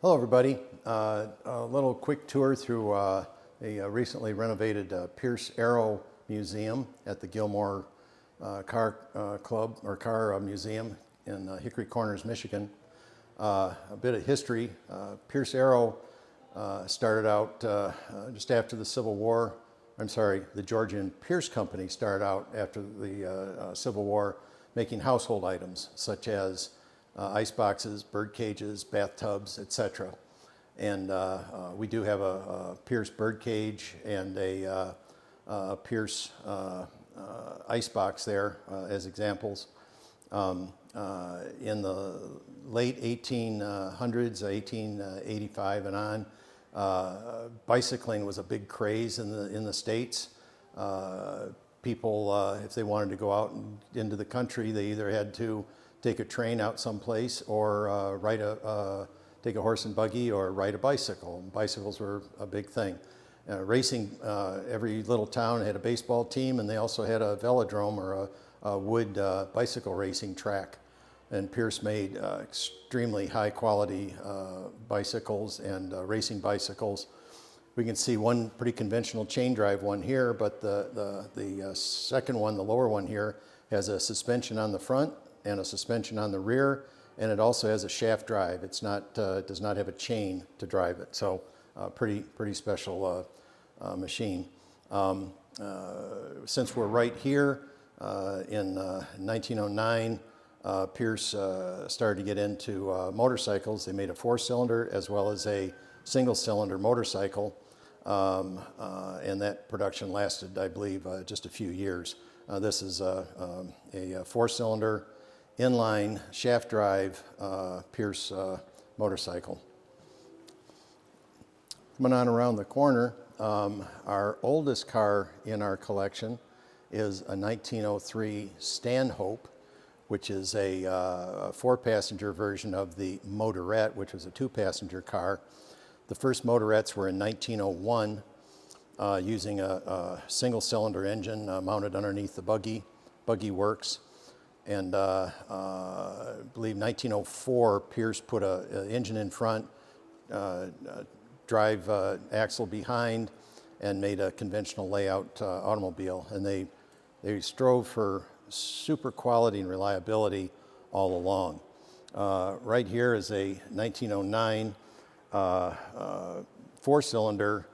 Hello everybody. A little quick tour through a recently renovated Pierce Arrow Museum at the Gilmore Car Club or Car Museum in Hickory Corners, Michigan. A bit of history. Pierce Arrow started out just after the Civil War. I'm sorry, the Georgian Pierce Company started out after the Civil War making household items such as ice boxes, bird cages, bathtubs, etc. And we do have a Pierce bird cage and a Pierce ice box there as examples. In the late 1800s, 1885 and on, bicycling was a big craze in the States. People, if they wanted to go out into the country, they either had to take a train out someplace or take a horse and buggy or ride a bicycle. Bicycles were a big thing. Racing, every little town had a baseball team, and they also had a velodrome or a wood bicycle racing track. And Pierce made extremely high quality bicycles and racing bicycles. We can see one pretty conventional chain drive one here, but the second one, the lower one here, has a suspension on the front and a suspension on the rear, and it also has a shaft drive. It's not does not have a chain to drive it, so pretty special machine. Since we're right here in 1909, Pierce started to get into motorcycles. They made a 4-cylinder as well as a single-cylinder motorcycle, and that production lasted, I believe, just a few years. This is a 4-cylinder inline shaft drive Pierce motorcycle. Coming on around the corner, our oldest car in our collection is a 1903 Stanhope, which is a 4-passenger version of the Motorette, which was a 2-passenger car. The first Motorettes were in 1901 using a single-cylinder engine mounted underneath the buggy works. And I believe 1904, Pierce put an engine in front, drive axle behind, and made a conventional layout automobile. And they strove for super quality and reliability all along. Right here is a 1909 4-cylinder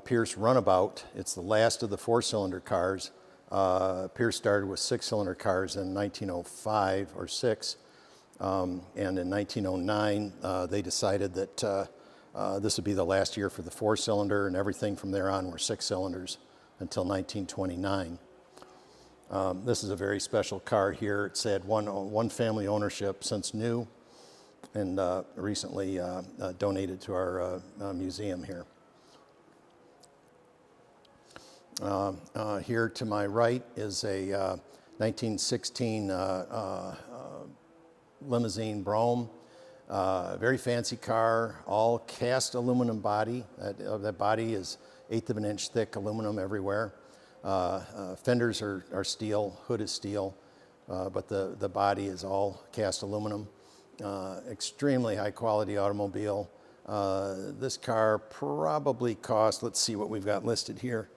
Pierce Runabout. It's the last of the 4-cylinder cars. Pierce started with 6-cylinder cars in 1905 or 6, and in 1909 they decided that this would be the last year for the 4-cylinder, and everything from there on were 6-cylinders until 1929. This is a very special car here. It's had one family ownership since new, and recently donated to our museum here. Here to my right is a 1916 limousine Brougham. Very fancy car, all cast aluminum body. That body is 1/8 of an inch thick aluminum everywhere. Fenders are steel, hood is steel, but the body is all cast aluminum. Extremely high quality automobile. This car probably cost, let's see what we've got listed here,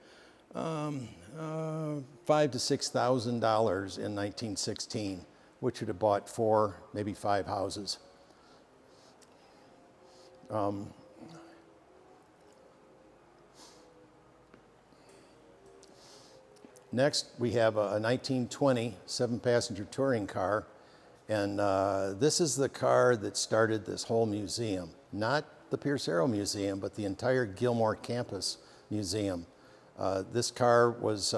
$5,000 to $6,000 in 1916, which would have bought 4, maybe 5 houses. Next, we have a 1920 7-passenger touring car, and this is the car that started this whole museum. Not the Pierce Arrow Museum, but the entire Gilmore campus museum. This car was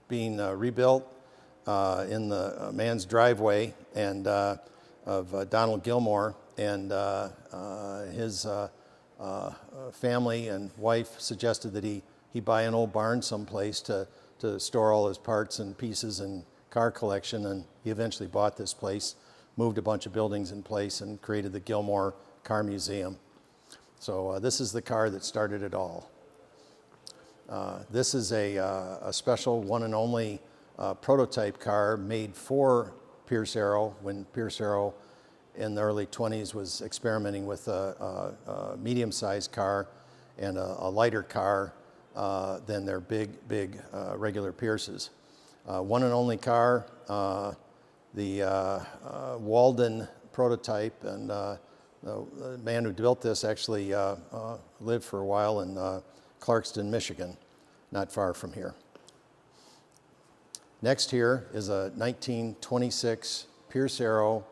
being rebuilt in the man's driveway and of Donald Gilmore, and his family and wife suggested that he buy an old barn someplace to store all his parts and pieces and car collection, and he eventually bought this place, moved a bunch of buildings in place, and created the Gilmore Car Museum. So this is the car that started it all. This is a special one and only prototype car made for Pierce Arrow when Pierce Arrow in the early 20s was experimenting with a medium-sized car and a lighter car than their big regular Pierces. One and only car, the Walden prototype, and the man who built this actually lived for a while in Clarkston, Michigan, not far from here. Next here is a 1926 Pierce Arrow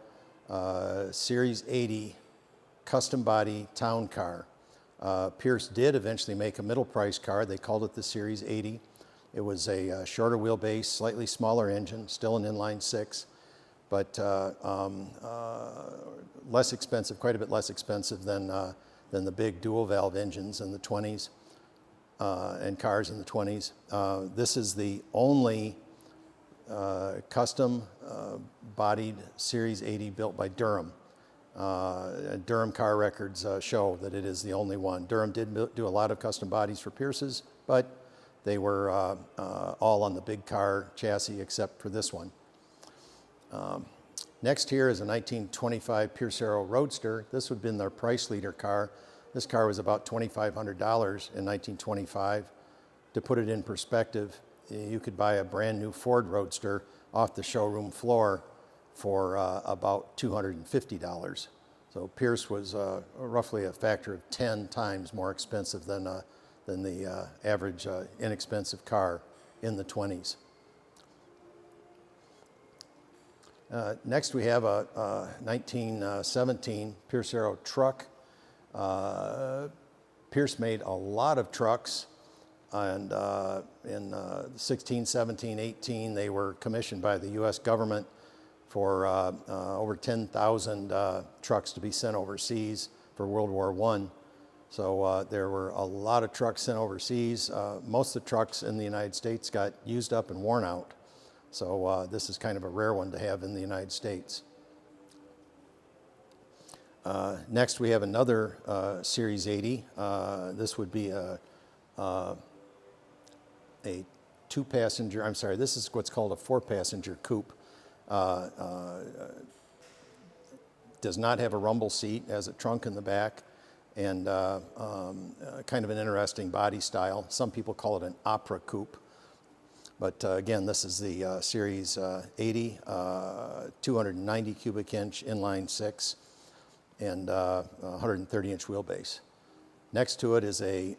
Series 80 custom body town car. Pierce did eventually make a middle price car. They called it the Series 80. It was a shorter wheelbase, slightly smaller engine, still an inline six, but less expensive, quite a bit less expensive than the big dual valve engines in the 20s and cars in the 20s. This is the only custom bodied Series 80 built by Durham. Durham car records show that it is the only one. Durham did do a lot of custom bodies for Pierces, but they were all on the big car chassis except for this one. Next here is a 1925 Pierce Arrow Roadster. This would have been their price leader car. This car was about $2,500 in 1925. To put it in perspective, you could buy a brand new Ford Roadster off the showroom floor for about $250. So Pierce was roughly a factor of 10 times more expensive than the average inexpensive car in the 20s. Next we have a 1917 Pierce Arrow truck. Pierce made a lot of trucks, and in 16, 17, 18 they were commissioned by the U.S. government for over 10,000 trucks to be sent overseas for World War I. So there were a lot of trucks sent overseas. Most of the trucks in the United States got used up and worn out. So this is kind of a rare one to have in the United States. Next we have another Series 80. This would be a two-passenger, I'm sorry, this is what's called a four-passenger coupe. Does not have a rumble seat, has a trunk in the back, and kind of an interesting body style. Some people call it an opera coupe. But again, this is the Series 80, 290 cubic inch inline six, and 130 inch wheelbase. Next to it is a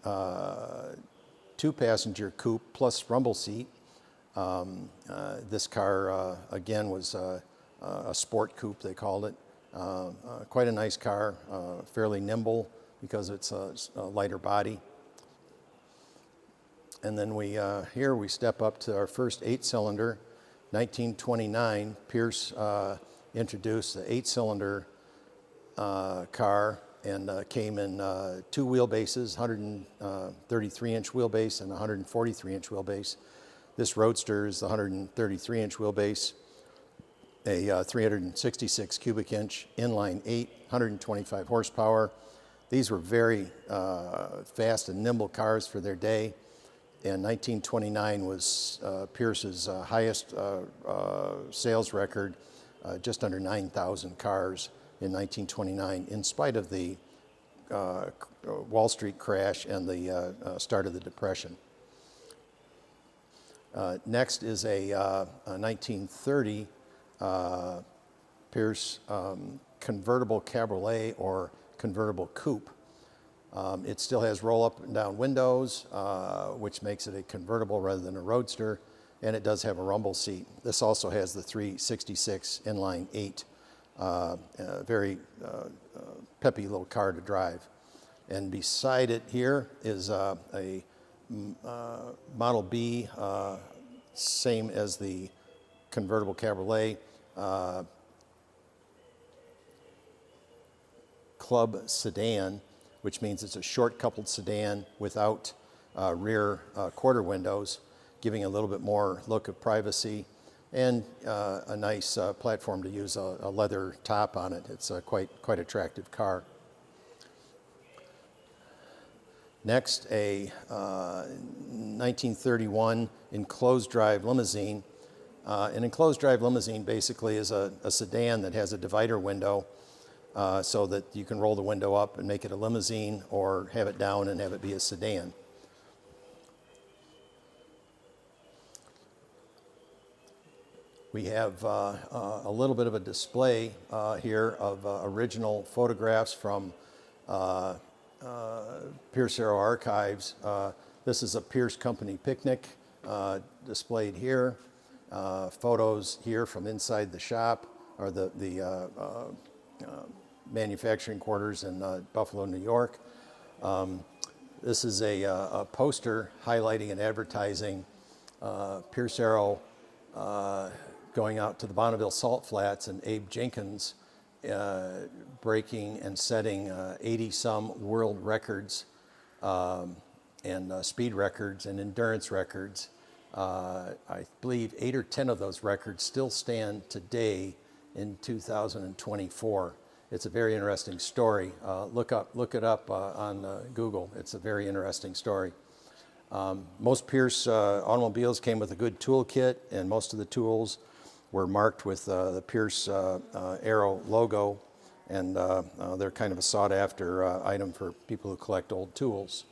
two-passenger coupe plus rumble seat. This car, again, was a sport coupe, they called it. Quite a nice car, fairly nimble because it's a lighter body. And then here we step up to our first 8-cylinder. 1929, Pierce introduced the 8-cylinder car, and came in two wheelbases, 133-inch wheelbase and 143-inch wheelbase. This Roadster is the 133-inch wheelbase, a 366 cubic inch inline 8, 125 horsepower. These were very fast and nimble cars for their day. And 1929 was Pierce's highest sales record, just under 9,000 cars in 1929, in spite of the Wall Street crash and the start of the Depression. Next is a 1930 Pierce convertible cabriolet or convertible coupe. It still has roll-up and down windows, which makes it a convertible rather than a Roadster, and it does have a rumble seat. This also has the 366 inline 8, very peppy little car to drive. And beside it here is a Model B, same as the convertible cabriolet, club sedan, which means it's a short-coupled sedan without rear quarter windows, giving a little bit more look of privacy, and a nice platform to use a leather top on it. It's a quite attractive car. Next, a 1931 enclosed drive limousine. An enclosed drive limousine basically is a sedan that has a divider window, so that you can roll the window up and make it a limousine, or have it down and have it be a sedan. We have a little bit of a display here of original photographs from Pierce Arrow Archives. This is a Pierce Company picnic displayed here. Photos here from inside the shop, or the manufacturing quarters in Buffalo, New York. This is a poster highlighting and advertising Pierce Arrow going out to the Bonneville Salt Flats, and Abe Jenkins breaking and setting 80-some world records and speed records and endurance records. I believe 8 or 10 of those records still stand today in 2024. It's a very interesting story. Look it up on Google. It's a very interesting story. Most Pierce automobiles came with a good tool kit, and most of the tools were marked with the Pierce Arrow logo, and they're kind of a sought-after item for people who collect old tools.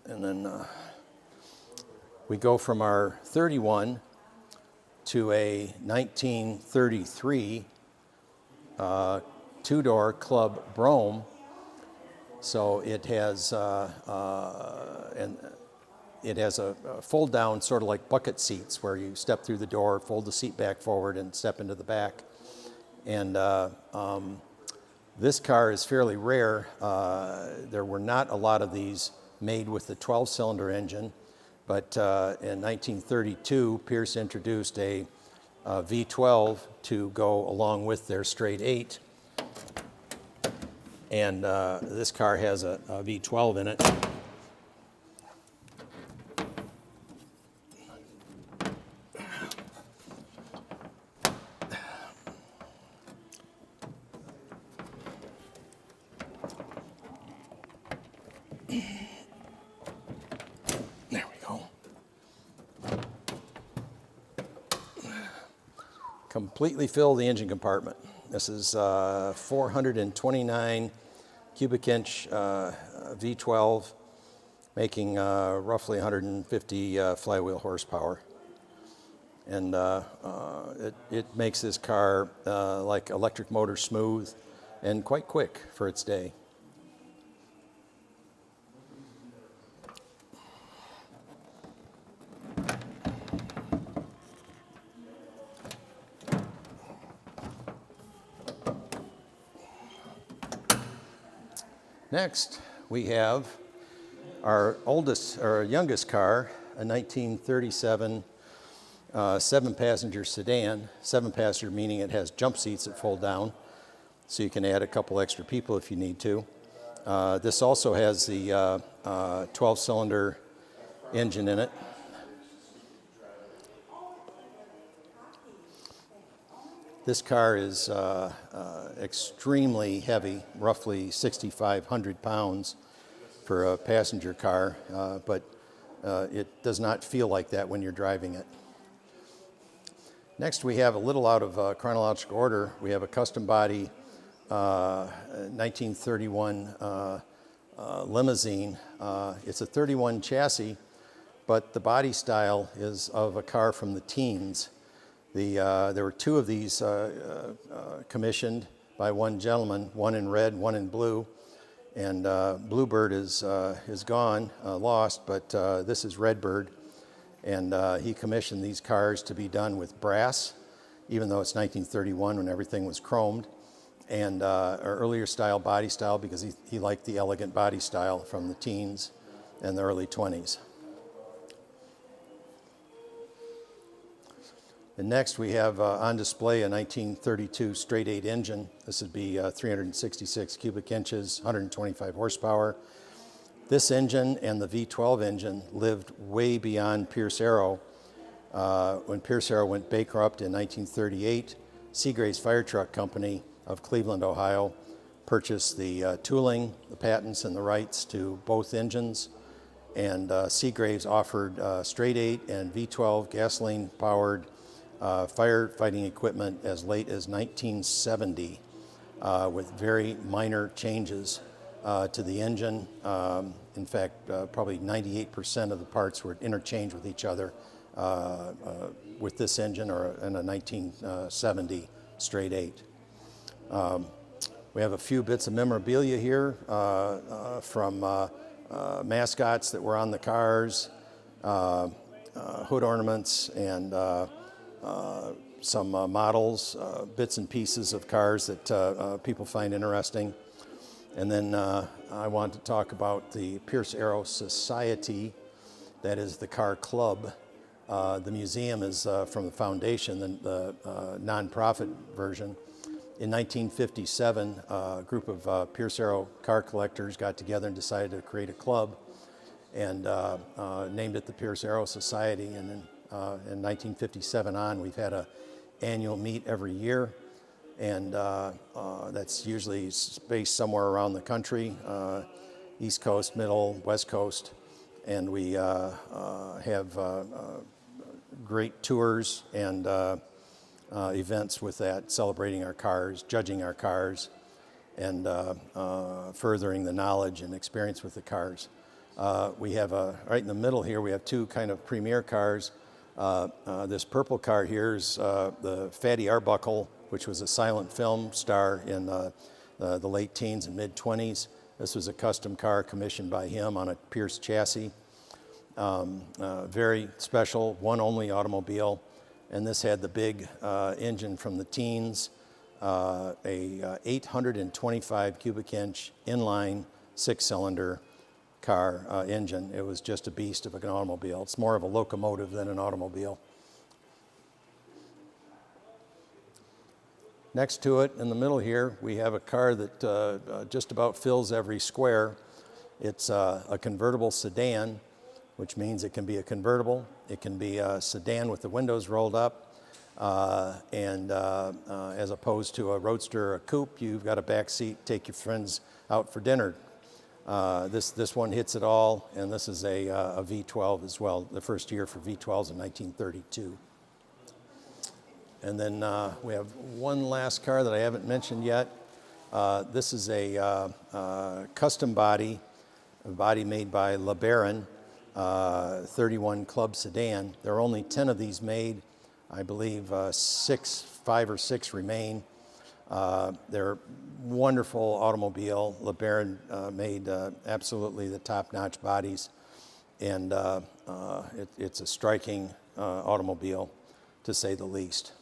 And then we go from our 31 to a 1933 two-door Club Brougham. So it has it has a fold-down, sort of like bucket seats, where you step through the door, fold the seat back forward, and step into the back. And this car is fairly rare. There were not a lot of these made with the 12-cylinder engine, but in 1932, Pierce introduced a V12 to go along with their straight 8. And this car has a V12 in it. There we go. Completely fill the engine compartment. This is 429 cubic inch V12, making roughly 150 flywheel horsepower. And it makes this car like electric motor smooth and quite quick for its day. Next, we have our youngest car, a 1937 7-passenger sedan. 7-passenger meaning it has jump seats that fold down, so you can add a couple extra people if you need to. This also has the 12-cylinder engine in it. This car is extremely heavy, roughly 6,500 pounds for a passenger car, but it does not feel like that when you're driving it. Next, we have, a little out of chronological order, we have a custom body 1931 limousine. It's a 31 chassis, but the body style is of a car from the teens. There were 2 of these commissioned by one gentleman, one in red, one in blue, and Bluebird is gone, lost, but this is Redbird, and he commissioned these cars to be done with brass, even though it's 1931 when everything was chromed, and an earlier style body style, because he liked the elegant body style from the teens and the early 20s. And next we have on display a 1932 straight 8 engine. This would be 366 cubic inches, 125 horsepower. This engine and the V12 engine lived way beyond Pierce Arrow. When Pierce Arrow went bankrupt in 1938, Seagraves Fire Truck Company of Cleveland, Ohio, purchased the tooling, the patents, and the rights to both engines. And Seagraves offered straight 8 and V12 gasoline-powered firefighting equipment as late as 1970. with very minor changes to the engine. In fact, probably 98% of the parts were interchanged with each other with this engine or in a 1970 straight 8. We have a few bits of memorabilia here from mascots that were on the cars, hood ornaments, and some models, bits and pieces of cars that people find interesting. And then I want to talk about the Pierce Arrow Society, that is the car club. The museum is from the foundation, the nonprofit version. In 1957, a group of Pierce Arrow car collectors got together and decided to create a club and named it the Pierce Arrow Society. And then in 1957 on, we've had an annual meet every year, and that's usually spaced somewhere around the country, East Coast, Middle, West Coast, and we have great tours and events with that, celebrating our cars, judging our cars, and furthering the knowledge and experience with the cars. We have right in the middle here, we have two kind of premier cars. This purple car here is the Fatty Arbuckle, which was a silent film star in the late teens and mid 20s. This was a custom car commissioned by him on a Pierce chassis. Very special, one only automobile. And this had the big engine from the teens, a 825 cubic inch inline 6-cylinder car engine. It was just a beast of an automobile. It's more of a locomotive than an automobile. Next to it, in the middle here, we have a car that just about fills every square. It's a convertible sedan, which means it can be a convertible, it can be a sedan with the windows rolled up, and as opposed to a roadster or a coupe, you've got a back seat, take your friends out for dinner. This one hits it all, and this is a V12 as well, the first year for V12s in 1932. And then we have one last car that I haven't mentioned yet. This is a custom body, a body made by LeBaron, 31 Club sedan. There are only 10 of these made. I believe 5 or 6 remain. They're wonderful automobile. LeBaron made absolutely the top-notch bodies, and it's a striking automobile, to say the least.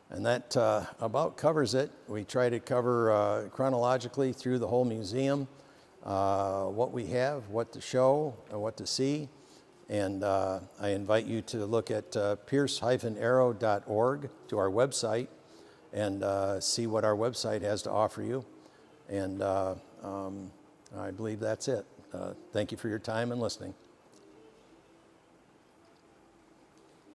And that about covers it. We try to cover chronologically through the whole museum, what we have, what to show, what to see. And I invite you to look at pierce-arrow.org, to our website, and see what our website has to offer you. And I believe that's it. Thank you for your time and listening.